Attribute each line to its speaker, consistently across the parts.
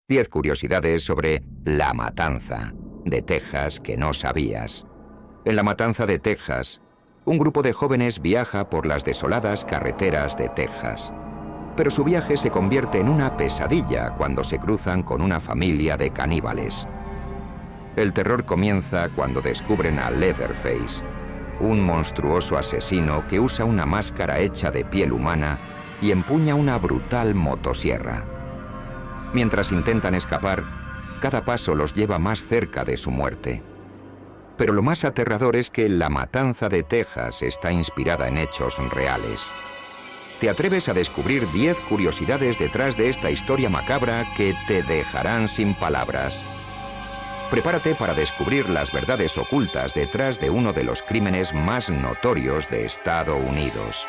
Speaker 1: 10 curiosidades sobre La Matanza, de Texas, que no sabías. En La Matanza de Texas, un grupo de jóvenes viaja por las desoladas carreteras de Texas. Pero su viaje se convierte en una pesadilla cuando se cruzan con una familia de caníbales. El terror comienza cuando descubren a Leatherface, un monstruoso asesino que usa una máscara hecha de piel humana y empuña una brutal motosierra. Mientras intentan escapar, cada paso los lleva más cerca de su muerte. Pero lo más aterrador es que La Matanza de Texas está inspirada en hechos reales. ¿Te atreves a descubrir 10 curiosidades detrás de esta historia macabra que te dejarán sin palabras? Prepárate para descubrir las verdades ocultas detrás de uno de los crímenes más notorios de Estados Unidos.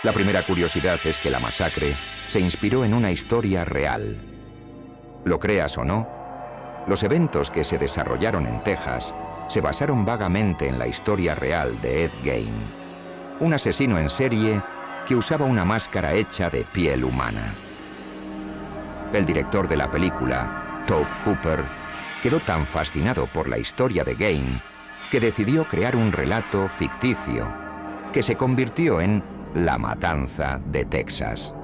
Speaker 1: La primera curiosidad es que la masacre se inspiró en una historia real. Lo creas o no, los eventos que se desarrollaron en Texas se basaron vagamente en la historia real de Ed Gein, un asesino en serie que usaba una máscara hecha de piel humana. El director de la película, Tobe Hooper, quedó tan fascinado por la historia de Gein que decidió crear un relato ficticio que se convirtió en La Matanza de Texas.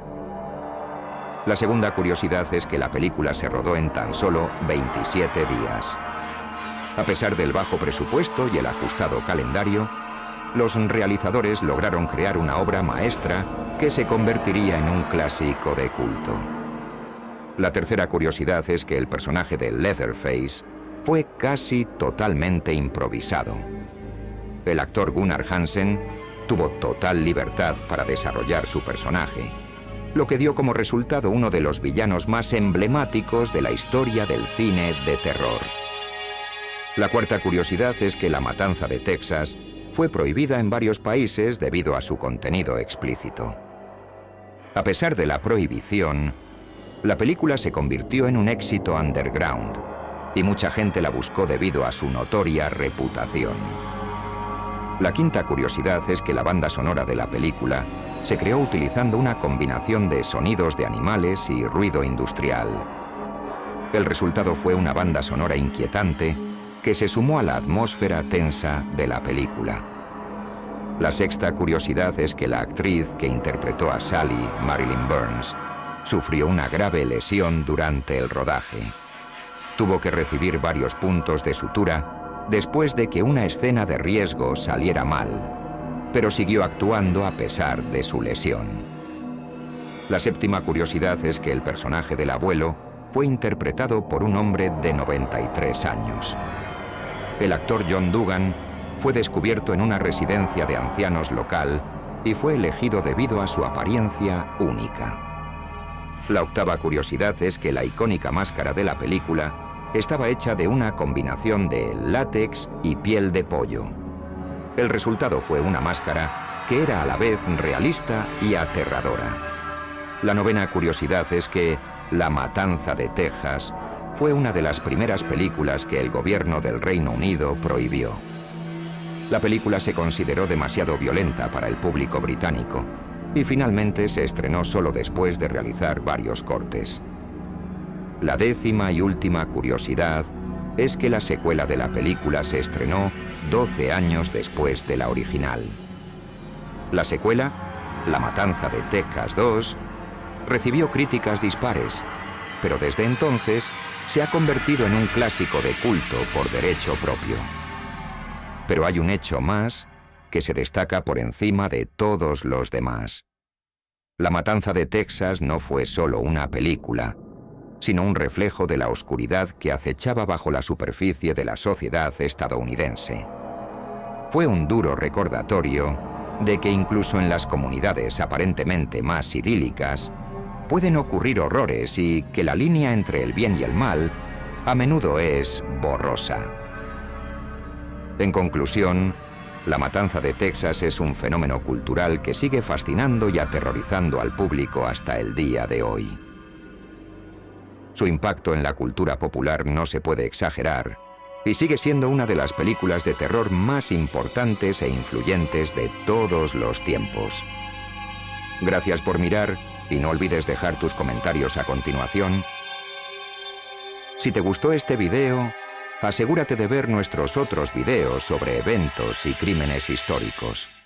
Speaker 1: La segunda curiosidad es que la película se rodó en tan solo 27 días. A pesar del bajo presupuesto y el ajustado calendario, los realizadores lograron crear una obra maestra que se convertiría en un clásico de culto. La tercera curiosidad es que el personaje de Leatherface fue casi totalmente improvisado. El actor Gunnar Hansen tuvo total libertad para desarrollar su personaje, lo que dio como resultado uno de los villanos más emblemáticos de la historia del cine de terror. La cuarta curiosidad es que La Matanza de Texas fue prohibida en varios países debido a su contenido explícito. A pesar de la prohibición, la película se convirtió en un éxito underground y mucha gente la buscó debido a su notoria reputación. La quinta curiosidad es que la banda sonora de la película se creó utilizando una combinación de sonidos de animales y ruido industrial. El resultado fue una banda sonora inquietante que se sumó a la atmósfera tensa de la película. La sexta curiosidad es que la actriz que interpretó a Sally, Marilyn Burns, sufrió una grave lesión durante el rodaje. Tuvo que recibir varios puntos de sutura después de que una escena de riesgo saliera mal, pero siguió actuando a pesar de su lesión. La séptima curiosidad es que el personaje del abuelo fue interpretado por un hombre de 93 años. El actor John Dugan fue descubierto en una residencia de ancianos local y fue elegido debido a su apariencia única. La octava curiosidad es que la icónica máscara de la película estaba hecha de una combinación de látex y piel de pollo. El resultado fue una máscara que era a la vez realista y aterradora. La novena curiosidad es que La Matanza de Texas fue una de las primeras películas que el gobierno del Reino Unido prohibió. La película se consideró demasiado violenta para el público británico y finalmente se estrenó solo después de realizar varios cortes. La décima y última curiosidad es que la secuela de la película se estrenó 12 años después de la original. La secuela, La Matanza de Texas 2, recibió críticas dispares, pero desde entonces se ha convertido en un clásico de culto por derecho propio. Pero hay un hecho más que se destaca por encima de todos los demás. La Matanza de Texas no fue solo una película, sino un reflejo de la oscuridad que acechaba bajo la superficie de la sociedad estadounidense. Fue un duro recordatorio de que incluso en las comunidades aparentemente más idílicas pueden ocurrir horrores y que la línea entre el bien y el mal a menudo es borrosa. En conclusión, La Matanza de Texas es un fenómeno cultural que sigue fascinando y aterrorizando al público hasta el día de hoy. Su impacto en la cultura popular no se puede exagerar y sigue siendo una de las películas de terror más importantes e influyentes de todos los tiempos. Gracias por mirar y no olvides dejar tus comentarios a continuación Si te gustó este video, asegúrate de ver nuestros otros videos sobre eventos y crímenes históricos.